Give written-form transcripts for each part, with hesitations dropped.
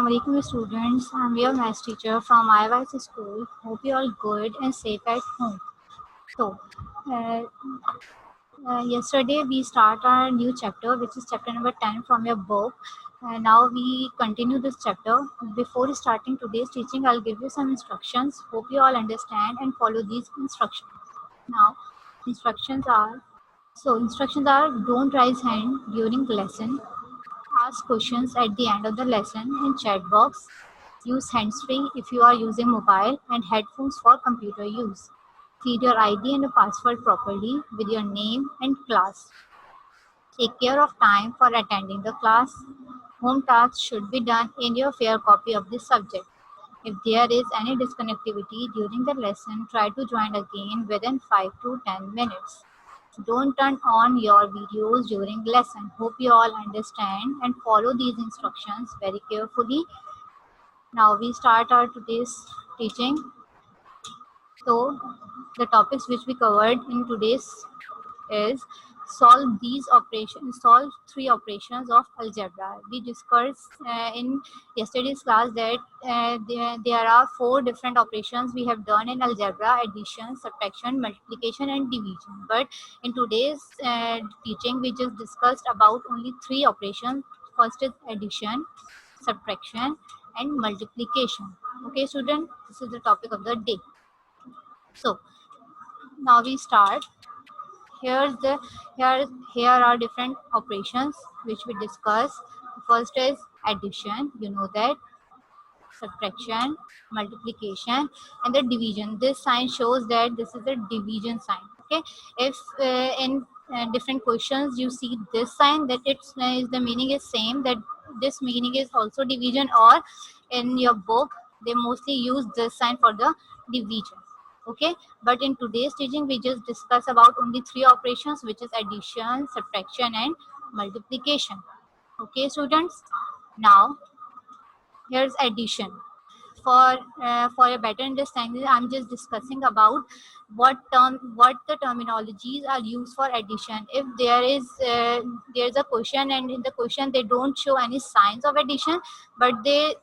Assalamualaikum students. I'm your math teacher from IYS school. Hope you all good and safe at home. So, uh, yesterday we start our new chapter, which is chapter number 10 from your book. Now we continue this chapter. Before starting today's teaching, I'll give you some instructions. Hope you all understand and follow these instructions. Now, instructions are don't raise hand during lesson. Ask questions at the end of the lesson in chat box. Use hands-free if you are using mobile and headphones for computer use. Feed your ID and a password properly with your name and class. Take care of time for attending the class. Home tasks should be done in your fair copy of the subject. If there is any disconnectivity during the lesson, try to join again within 5 to 10 minutes. Don't turn on your videos during lesson. Hope you all understand and follow these instructions very carefully. Now we start our today's teaching. So the topics which we covered in today's is solve three operations of algebra. We discussed in yesterday's class that there are 4 different operations we have done in algebra: addition, subtraction, multiplication and division. But in today's teaching we just discussed about only 3 operations. First is addition, subtraction and multiplication. Okay student, this is the topic of the day. So now we start. Here are different operations which we discuss. First is addition, you know that. Subtraction, multiplication and the division. This sign shows that this is a division sign. Okay, if in different questions you see this sign, that it's the meaning is same, that this meaning is also division, or in your book they mostly use this sign for the division. Okay, but in today's teaching we just discuss about only 3 operations, which is addition, subtraction and multiplication. Okay students, now here's addition. For a better understanding, I'm just discussing about what the terminologies are used for addition. If there's a question and in the question they don't show any signs of addition, but they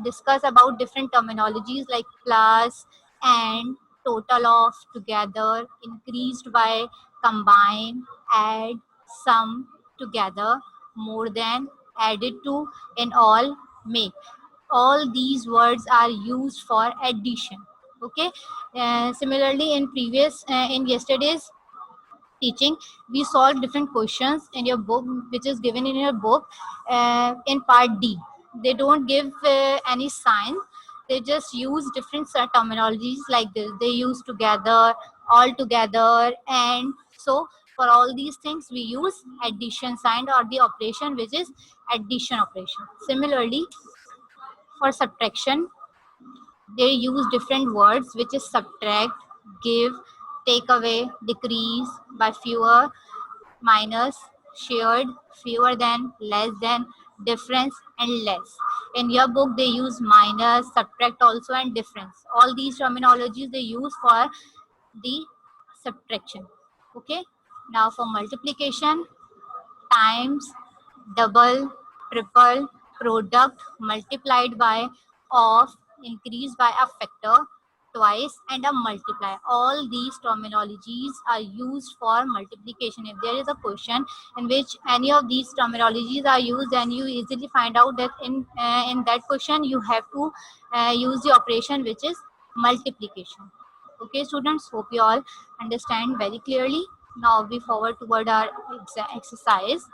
discuss about different terminologies like plus, and, total of, together, increased by, combine, add, sum, together, more than, added to, in all, make. All these words are used for addition. Okay, similarly in yesterday's teaching we solved different questions in your book, which is given in your book. In part D they don't give any sign, they just use different terminologies like this. They use together, all together, and so for all these things we use addition sign or the operation which is addition operation. Similarly, for subtraction they use different words, which is subtract, give, take away, decrease, by fewer, minus, shared, fewer than, less than, difference and less. In your book they use minus, subtract also and difference. All these terminologies they use for the subtraction. Okay, now for multiplication, times, double, triple, product, multiplied by, of, increased by a factor, twice, and a multiply. All these terminologies are used for multiplication. If there is a question in which any of these terminologies are used, then you easily find out that in that question you have to use the operation which is multiplication. Okay students, hope you all understand very clearly. Now we forward toward our exercise.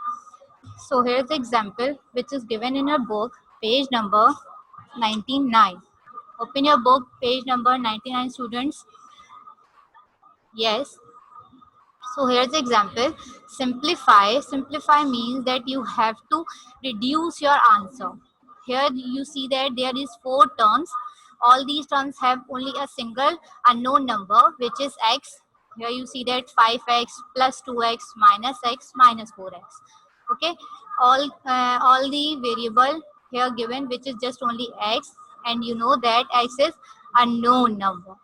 So here's the example which is given in your book, page number 99. Open your book, page number 99 students. Yes. So here's the example. Simplify. Simplify means that you have to reduce your answer. Here you see that there is 4 terms. All these terms have only a single unknown number, which is x. Here you see that 5x plus 2x minus x minus 4x. Okay, all the variable here given, which is just only x, and you know that x is unknown number.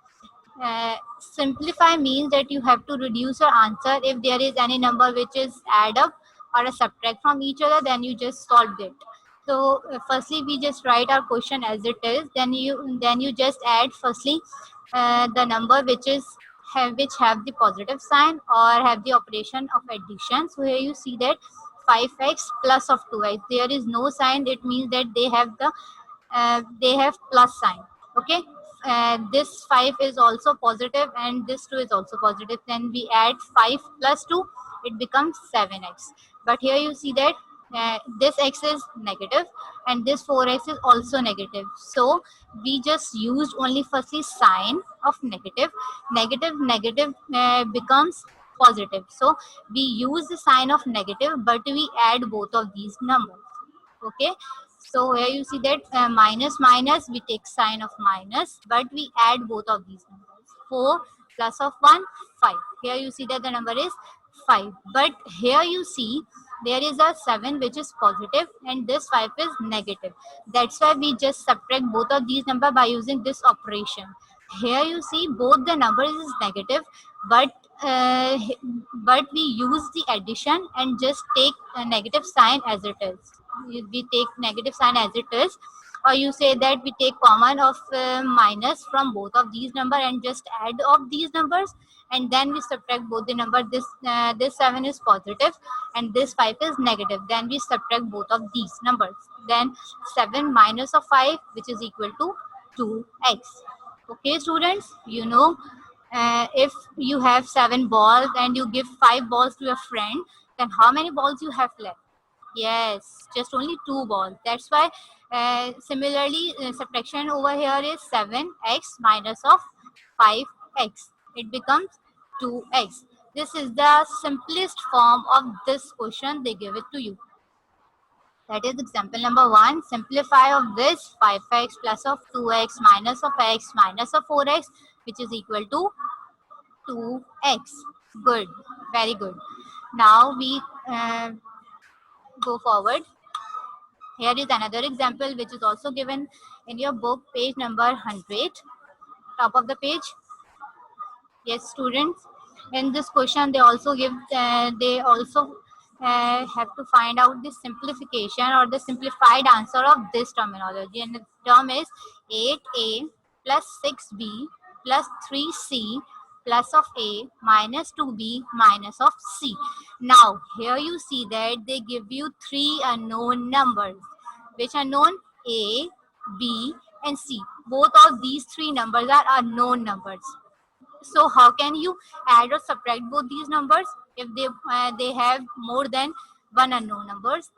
Simplify means that you have to reduce your answer. If there is any number which is add up or a subtract from each other, then you just solve it. So firstly, we just write our question as it is. Then you just add firstly the number which have the positive sign or have the operation of addition. So here you see that 5x plus of 2x. There is no sign. It means that they have plus sign. Okay. This 5 is also positive and this 2 is also positive. Then we add 5 plus 2, it becomes 7x. But here you see that this x is negative and this 4x is also negative. So we just used only firstly sign of negative. Negative becomes positive. So we use the sign of negative, but we add both of these numbers. Okay, so here you see that minus minus, we take sign of minus, but we add both of these numbers. 4 plus of 1, 5. Here you see that the number is 5, but here you see there is a 7 which is positive and this 5 is negative. That's why we just subtract both of these number by using this operation. Here you see both the numbers is negative, but uh, but we use the addition and just take a negative sign as it is. We take negative sign as it is, or you say that we take common of minus from both of these number and just add of these numbers, and then we subtract both the number. This 7 is positive and this 5 is negative, then we subtract both of these numbers. Then 7 minus of 5, which is equal to 2x. Okay students, if you have 7 balls and you give 5 balls to a friend, then how many balls you have left? Yes, just only 2 balls. That's why similarly subtraction over here is 7x minus of 5x. It becomes 2x. This is the simplest form of this question. They give it to you. That is example number 1. Simplify of this 5x plus of 2x minus of x minus of 4x, which is equal to 2x. Good. Very good. Now we go forward. Here is another example which is also given in your book, page number 100, top of the page. Yes, students. In this question, they also have to find out the simplification or the simplified answer of this terminology. And the term is 8a plus 6b plus 3c plus of a minus 2b minus of c. Now, here you see that they give you 3 unknown numbers. Which are known? A, B, and C. Both of these 3 numbers are unknown numbers. So how can you add or subtract both these numbers if they have more than one unknown numbers?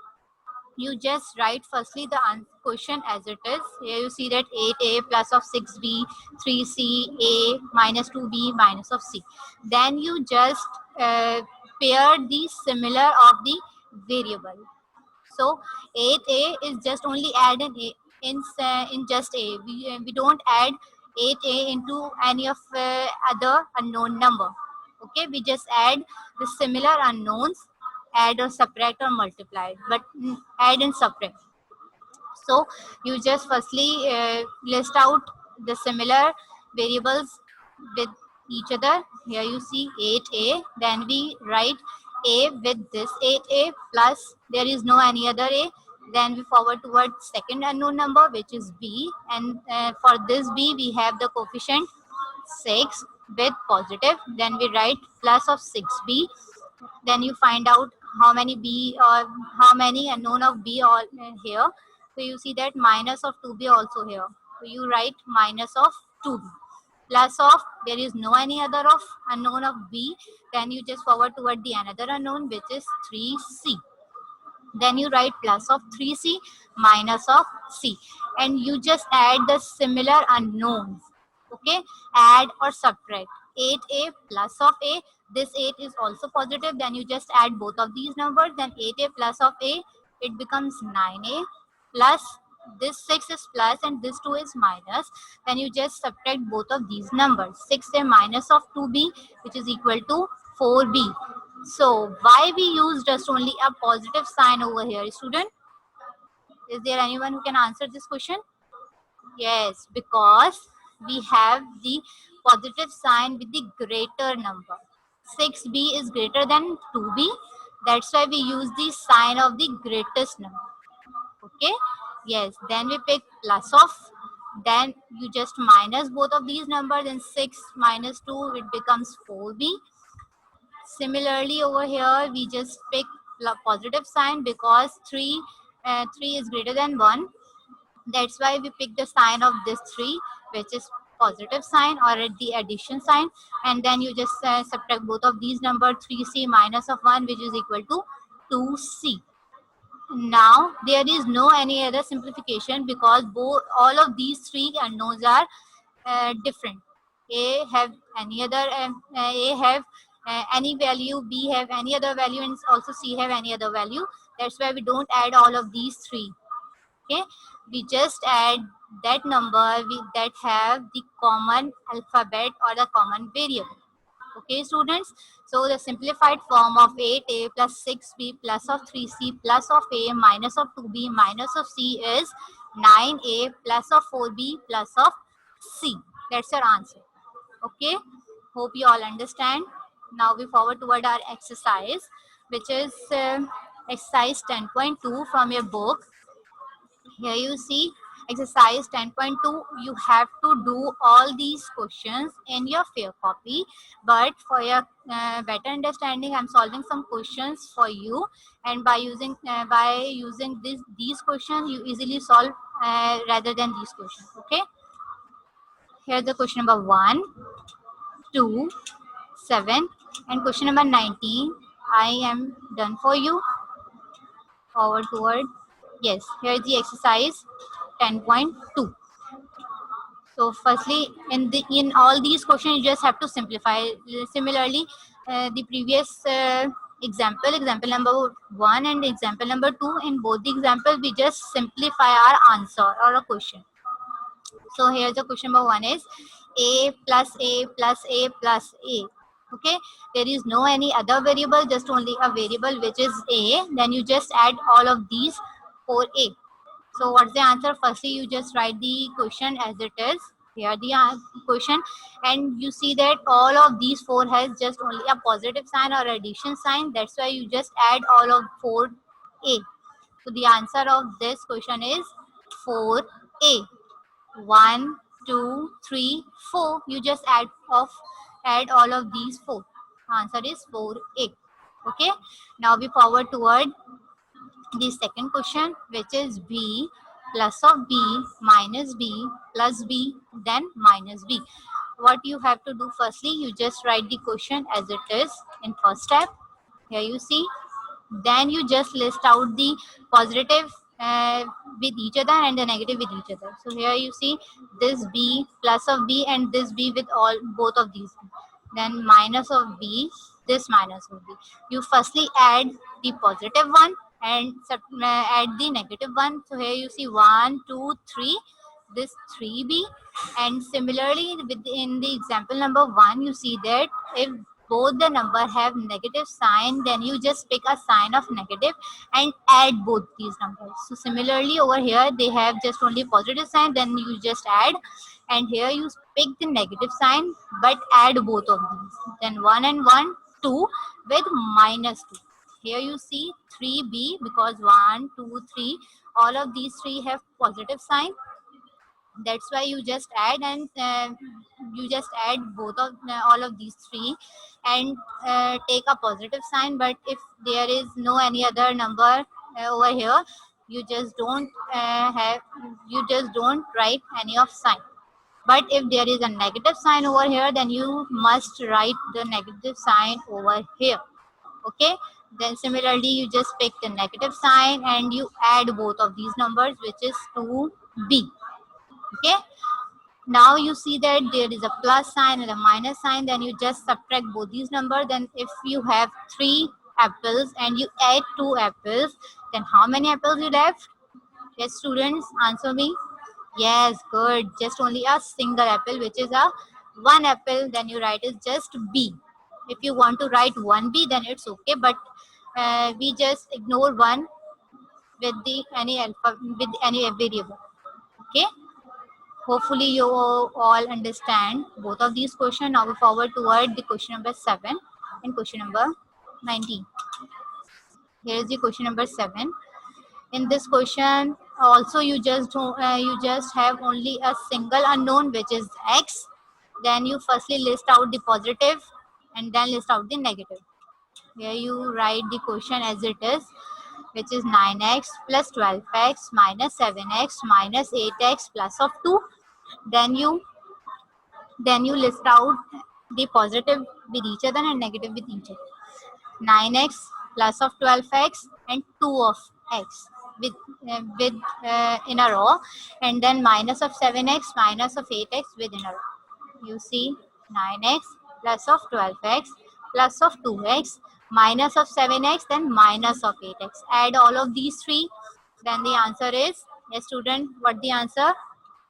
You just write firstly the question as it is. Here you see that 8a plus of 6b, 3c, a minus 2b minus of c. Then you just pair the similar of the variable. So 8a is just only add an a in just a. We don't add 8a into any of other unknown number. Okay, we just add the similar unknowns, add or subtract or multiply, but add and subtract. So you just firstly list out the similar variables with each other. Here you see 8a, then we write a with this 8a plus there is no any other a. Then we forward towards second unknown number, which is b, and for this b we have the coefficient 6 with positive. Then we write plus of 6b. Then you find out how many b or how many unknown of b all here. So you see that minus of 2b also here. So you write minus of 2b plus of there is no any other of unknown of b. Then you just forward toward the another unknown, which is 3c. Then you write plus of 3c minus of c, and you just add the similar unknowns. Okay, add or subtract 8a plus of a. This 8 is also positive, then you just add both of these numbers. Then 8a plus of a, it becomes 9a plus this 6 is plus and this 2 is minus. Then you just subtract both of these numbers. 6a minus of 2b, which is equal to 4b. So why we use just only a positive sign over here, student? Is there anyone who can answer this question? Yes, because we have the positive sign with the greater number. 6b is greater than 2b. That's why we use the sign of the greatest number. Okay, yes, then we pick plus of, then you just minus both of these numbers, then 6 minus 2, it becomes 4b. Similarly over here we just pick positive sign because 3 is greater than 1. That's why we pick the sign of this 3, which is positive sign or the addition sign, and then you just subtract both of these numbers, 3c minus of 1, which is equal to 2c. Now there is no any other simplification because both all of these three unknowns are different. A have any other A have any value, B have any other value, and also C have any other value. That's why we don't add all of these three. Okay, we just add that number that have the common alphabet or the common variable. Okay, students. So the simplified form of 8a plus 6b plus of 3c plus of a minus of 2b minus of c is 9a plus of 4b plus of c. That's your answer. Okay, hope you all understand. Now we forward toward our exercise, which is exercise 10.2 from your book. Here you see exercise 10.2. You have to do all these questions in your fair copy, but for your better understanding, I'm solving some questions for you, and by using these questions you easily solve rather than these questions. Okay, here's the question number 1, 2, 7, and question number 19. I am done for you. Forward toward, yes, here's the exercise 10.2. So firstly, in all these questions, you just have to simplify. Similarly, the previous example number 1 and example number 2, in both the examples, we just simplify our answer or a question. So here's the question number 1 is a plus a plus a plus a. Okay, there is no any other variable, just only a variable which is a. Then you just add all of these for a. So what's the answer? Firstly, you just write the question as it is. Here the question, and you see that all of these 4 has just only a positive sign or addition sign. That's why you just add all of 4a. So the answer of this question is 4a. 1, 2, 3, 4. You just add all of these 4. Answer is 4a. Okay. Now we forward toward the second question, which is b plus of b minus b plus b, then minus b. What you have to do, firstly you just write the question as it is in first step. Here you see, then you just list out the positive with each other and the negative with each other. So here you see this b plus of b and this b with both of these, then minus of b, this minus of b. You firstly add the positive one and add the negative one. So here you see 1, 2, 3, this 3b, and similarly in the example number 1, you see that if both the number have negative sign, then you just pick a sign of negative and add both these numbers. So similarly over here they have just only positive sign, then you just add, and here you pick the negative sign but add both of these, then 1 and 1, 2 with minus 2. Here you see 3b because 1, 2, 3, all of these 3 have positive sign. That's why you just add, and you just add both of all of these 3 and take a positive sign. But if there is no any other number over here, you just don't write any of sign. But if there is a negative sign over here, then you must write the negative sign over here. Okay, then similarly you just pick the negative sign and you add both of these numbers, which is 2b. Okay, now you see that there is a plus sign and a minus sign, then you just subtract both these numbers. Then if you have 3 apples and you add 2 apples, then how many apples you left? Yes, students, answer me. Yes, good. Just only a single apple, which is a 1 apple. Then you write is just b. If you want to write 1b, then it's okay, but we just ignore 1 with any variable. Okay, hopefully you all understand both of these questions. Now we forward toward the question number 7 and question number 19. Here is the question number 7. In this question, also you just have only a single unknown, which is x. Then you firstly list out the positive and then list out the negative. Here you write the question as it is, which is 9x plus 12x minus 7x minus 8x plus of 2. Then you list out the positive with each other and negative with each other. 9x plus of 12x and 2 of x with in a row, and then minus of 7x minus of 8x within a row. You see, 9x plus of 12x plus of 2x minus of 7x then minus of 8x. Add all of these three, then the answer is, yes student, what the answer?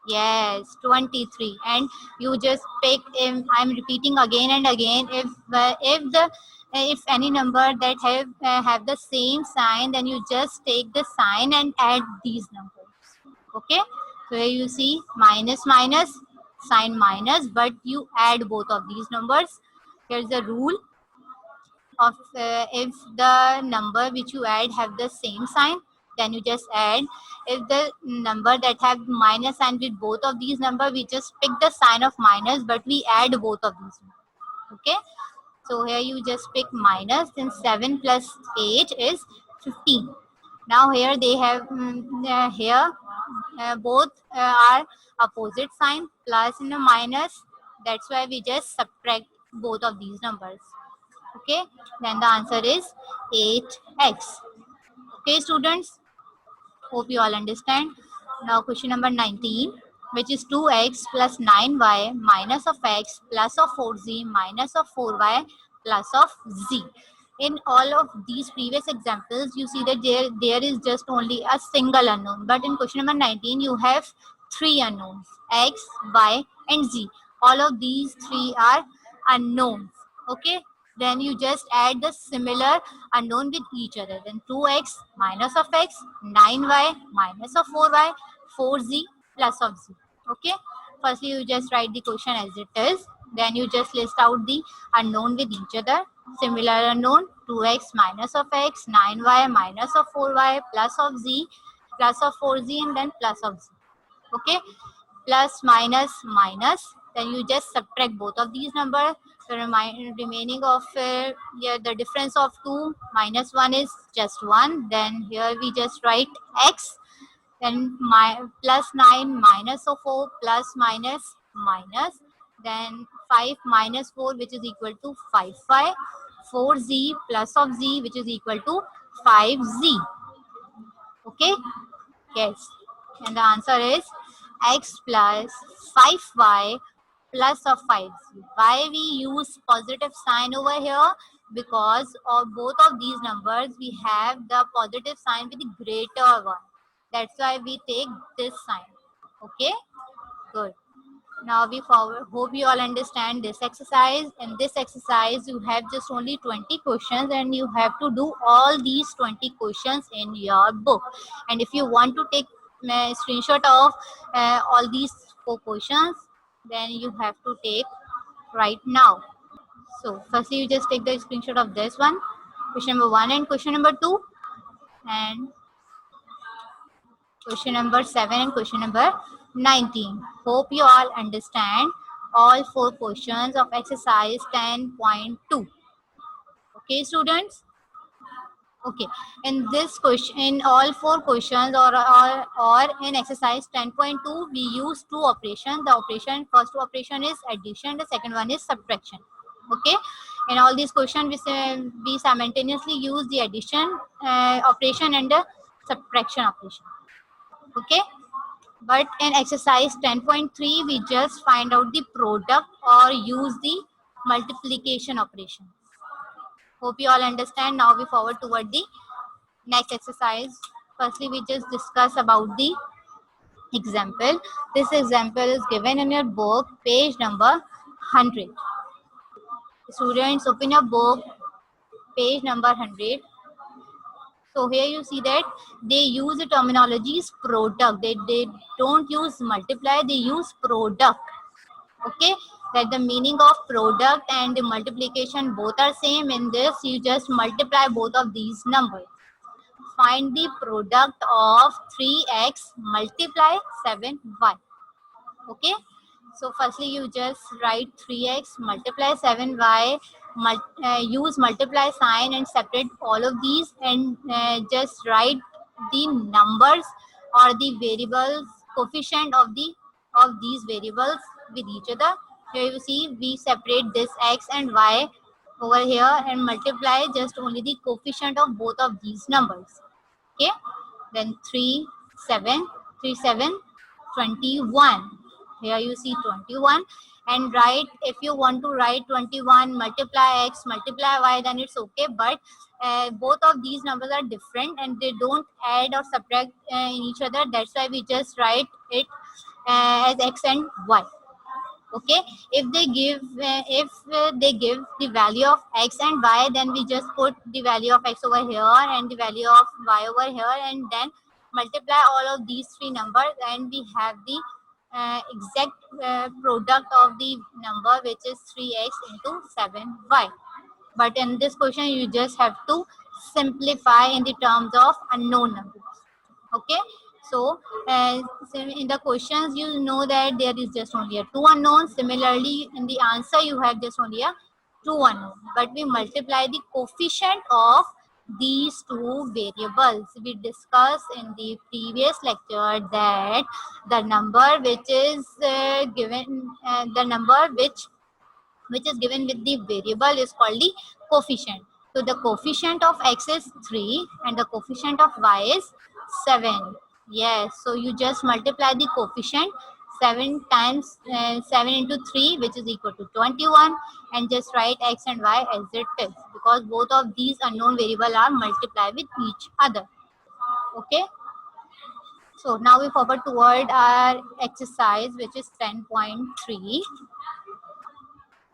Yes, 23. And you just pick, I'm repeating again and again, if any number that have the same sign, then you just take the sign and add these numbers. Okay, so here you see minus minus, sign minus, but you add both of these numbers. Here's the rule of if the number which you add have the same sign, then you just add. If the number that have minus sign with both of these number, we just pick the sign of minus, but we add both of these numbers. Okay, so here you just pick minus, then 7 plus 8 is 15. Now here they have here both are opposite sign, plus and a minus. That's why we just subtract both of these numbers. Okay, then the answer is 8x. Okay students, hope you all understand. Now question number 19, which is 2x plus 9y minus of x plus of 4z minus of 4y plus of z. In all of these previous examples, you see that there is just only a single unknown. But in question number 19, you have three unknowns, x, y and z. All of these three are unknowns. Okay, then you just add the similar unknown with each other. Then 2x minus of x, 9y minus of 4y, 4z plus of z. Okay, firstly you just write the question as it is, then you just list out the unknown with each other. Similar unknown, 2x minus of x, 9y minus of 4y plus of z plus of 4z and then plus of z. Okay, plus minus minus, then you just subtract both of these numbers. The remaining of the difference of 2 minus 1 is just 1. Then here we just write x, then plus 9 minus of 4 plus minus minus, then 5 minus 4 which is equal to 5y, 4z plus of z which is equal to 5z. Okay, yes, and the answer is x plus 5y plus of 5z. Why we use positive sign over here? Because of both of these numbers we have the positive sign with the greater one. That's why we take this sign. Okay, good. Now we forward. Hope you all understand this exercise. In this exercise, you have just only 20 questions and you have to do all these 20 questions in your book. And if you want to take a screenshot of all these 4 questions, then you have to take right now. So firstly, you just take the screenshot of this one, question number 1 and question number 2, and question number 7 and question number 19. Hope you all understand all 4 questions of exercise 10.2. Okay students? Okay, in this question, in all 4 questions or in exercise 10.2, we use 2 operations. The operation, first operation is addition, the second one is subtraction. Okay, in all these questions we simultaneously use the addition operation and the subtraction operation. Okay, but in exercise 10.3 we just find out the product or use the multiplication operation. Hope you all understand. Now we forward toward the next exercise. Firstly we just discuss about the example. This example is given in your book, page number 100. Students, open your book, page number 100. So here you see that they use the terminologies product. They don't use multiply, they use product. Okay, that the meaning of product and the multiplication both are same. In this, you just multiply both of these numbers. find the product of 3x multiply 7y. Okay, so firstly you just write 3x multiply 7y, use multiply sign and separate all of these, and just write the numbers or the variables coefficient of these variables with each other. Here you see we separate this x and y over here and multiply just only the coefficient of both of these numbers. Okay, then 3 7 3 7 21. Here you see 21, and write, if you want to write 21 multiply x multiply y, then it's okay, but both of these numbers are different and they don't add or subtract in each other. That's why we just write it as x and y. Okay, if they give the value of x and y, then we just put the value of x over here and the value of y over here, and then multiply all of these three numbers, and we have the exact product of the number, which is 3x into 7y. But in this question you just have to simplify in the terms of unknown numbers. Okay, so in the questions you know that there is just only a two unknowns. Similarly in the answer you have just only a two unknown, but we multiply the coefficient of these two variables. We discussed in the previous lecture that the number which is given the number which is given with the variable is called the coefficient. So the coefficient of x is 3 and the coefficient of y is 7. Yes, so you just multiply the coefficient. 7 times 7 into 3, which is equal to 21, and just write x and y as it is, because both of these unknown variables are multiplied with each other. Okay, so now we forward toward our exercise, which is 10.3.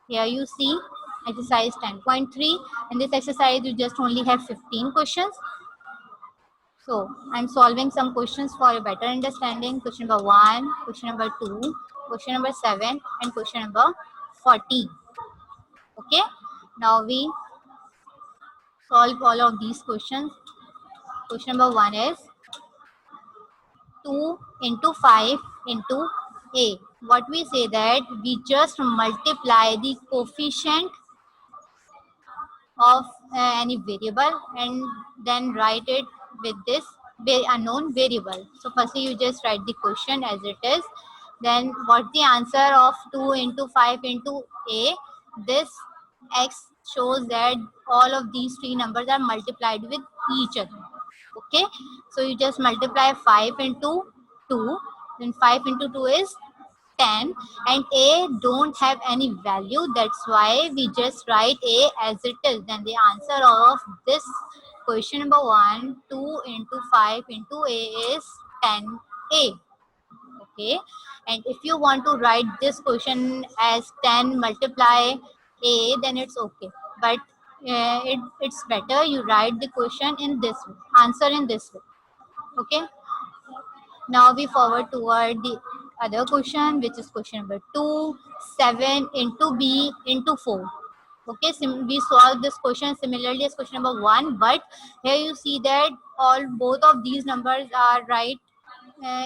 Here you see exercise 10.3. In this exercise you just only have 15 questions. So I'm solving some questions for a better understanding. Question number 1, question number 2, question number 7, and question number 14. Okay, now we solve all of these questions. Question number 1 is 2 into 5 into a. What we say that we just multiply the coefficient of any variable and then write it with this unknown variable. So firstly you just write the question as it is. Then what's the answer of 2 into 5 into a? This x shows that all of these three numbers are multiplied with each other. Okay, so you just multiply 5 into 2, then 5 into 2 is 10, and a don't have any value, that's why we just write a as it is. Then the answer of this question number 1, 2 into 5 into a is 10a. Okay, and if you want to write this question as 10 multiply a, then it's okay, but it's better you write the question in this way, answer in this way. Okay, now we forward toward the other question, which is question number 2, 7 into b into 4. Okay, we solve this question similarly as question number 1, but here you see that both of these numbers are right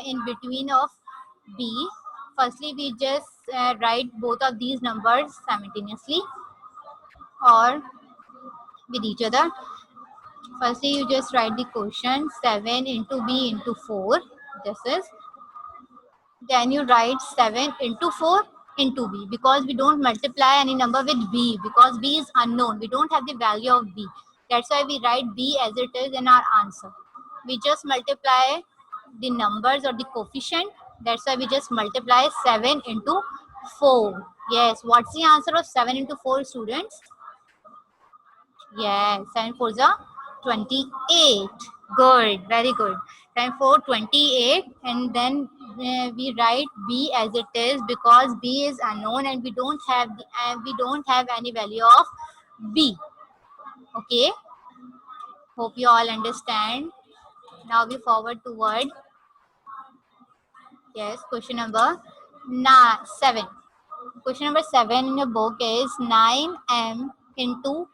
in between of b. Firstly we just write both of these numbers simultaneously or with each other. Firstly you just write the quotient 7 into b into 4. This is, then you write 7 into 4 into b, because we don't multiply any number with b because b is unknown, we don't have the value of b. That's why we write b as it is in our answer. We just multiply the numbers or the coefficient, that's why we just multiply 7 into 4. Yes, what's the answer of 7 into 4, students? Yes, 7 4 is 28. Good, very good. 7 4 28, and then we write b as it is because b is unknown and we don't have any value of b. Okay, hope you all understand. Now we forward toward, yes, question number 7. Question number 7 in your book is 9m into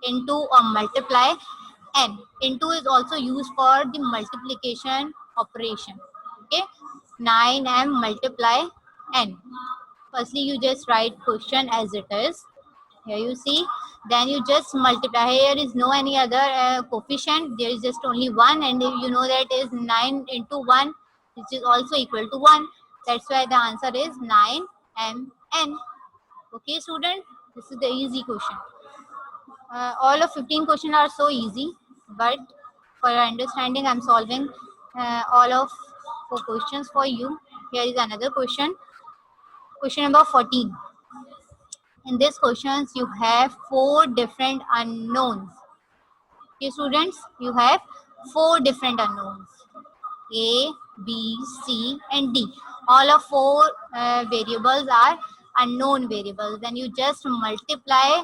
or multiply n. Into is also used for the multiplication operation. Okay, 9m multiply n. Firstly, you just write question as it is. Here you see, then you just multiply. Here is no any other coefficient. There is just only one, and you know that is 9 into 1, which is also equal to 1. That's why the answer is 9mn. Okay, student, this is the easy question. All of 15 questions are so easy, but for your understanding, I'm solving all of 4 questions for you. Here is another question. Question number 14. In this questions, you have 4 different unknowns. Okay, students, you have 4 different unknowns. A, B, C, and D. All of 4 variables are unknown variables. Then you just multiply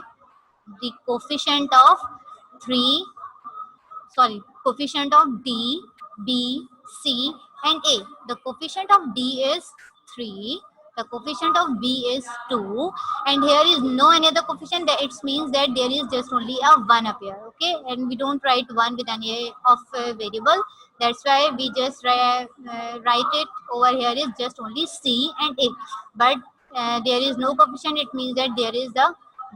the coefficient of 3, coefficient of D, B, C, and A. The coefficient of D is 3, the coefficient of B is 2, and here is no any other coefficient. That it means that there is just only a 1 up here. Okay, and we don't write 1 with any of variable. That's why we just write it over here is just only C and A. But there is no coefficient. It means that there is the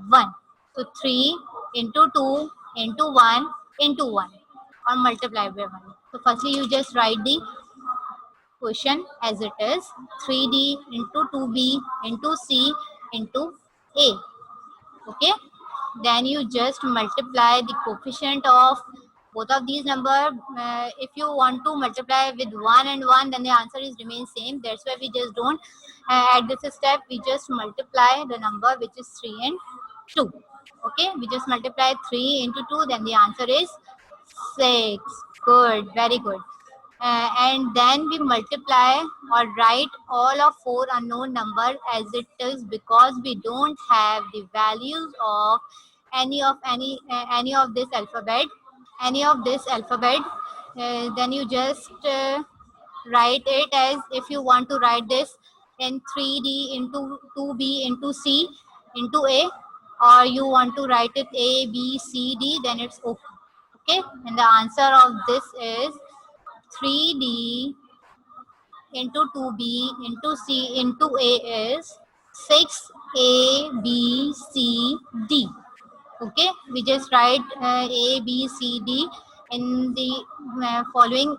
1. So 3 into 2 into 1 into 1, or multiply by 1. So firstly you just write the question as it is, 3D into 2B into C into A. Okay, then you just multiply the coefficient of both of these number. If you want to multiply with 1 and 1, then the answer is remain same. That's why we just don't add this step. We just multiply the number which is 3 and 2. Okay, we just multiply 3 into 2, then the answer is 6. Good, very good. And then we multiply or write all of 4 unknown number as it is, because we don't have the values of any of this alphabet. Then you just write it as, if you want to write this in 3D into 2B into C into A, or you want to write it A, B, C, D, then it's okay. Okay, and the answer of this is 3D into 2B into C into A is 6A, B, C, D. Okay, we just write A, B, C, D in the following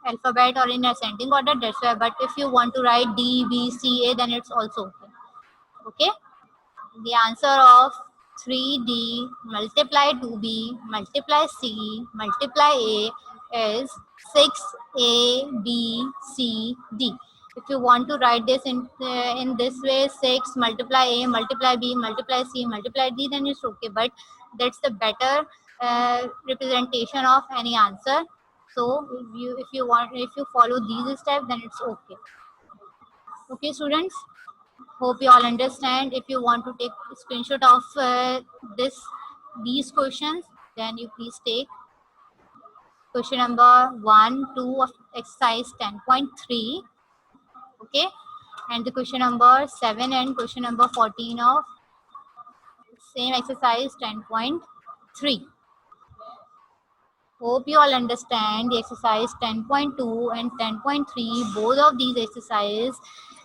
alphabet or in ascending order. That's why. But if you want to write D, B, C, A, then it's also okay. Okay, the answer of 3D multiply 2B multiply C multiply A is 6A, B, C, D. If you want to write this in this way, 6 multiply A multiply B multiply C multiply D, then it's okay. But that's the better representation of any answer. So if you follow these steps, then it's okay. Okay, students. Hope you all understand. If you want to take a screenshot of these questions, then you please take question number 1, 2 of exercise 10.3. Okay, and the question number 7 and question number 14 of same exercise 10.3. Hope you all understand the exercise 10.2 and 10.3. Both of these exercises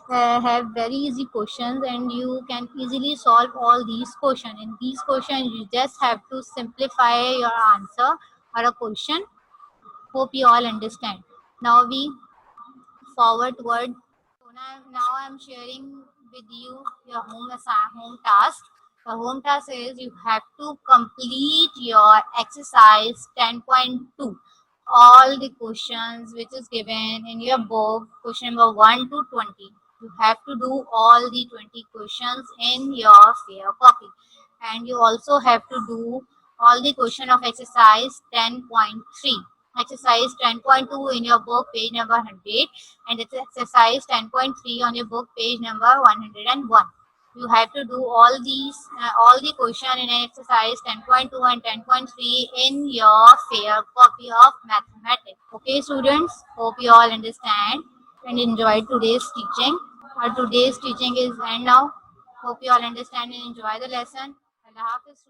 have very easy questions, and you can easily solve all these questions. In these questions, you just have to simplify your answer or a question. Hope you all understand. Now we forward toward. So now I'm sharing with you your home task. The home task is you have to complete your exercise 10.2. All the questions which is given in your book, question number 1 to 20. You have to do all the 20 questions in your fair copy. And you also have to do all the question of exercise 10.3. Exercise 10.2 in your book, page number 100, and it's exercise 10.3 on your book, page number 101. You have to do all the question in exercise 10.2 and 10.3 in your fair copy of mathematics. Okay, students, hope you all understand and enjoy today's teaching. Our today's teaching is end now. Hope you all understand and enjoy the lesson. Allah Hafiz.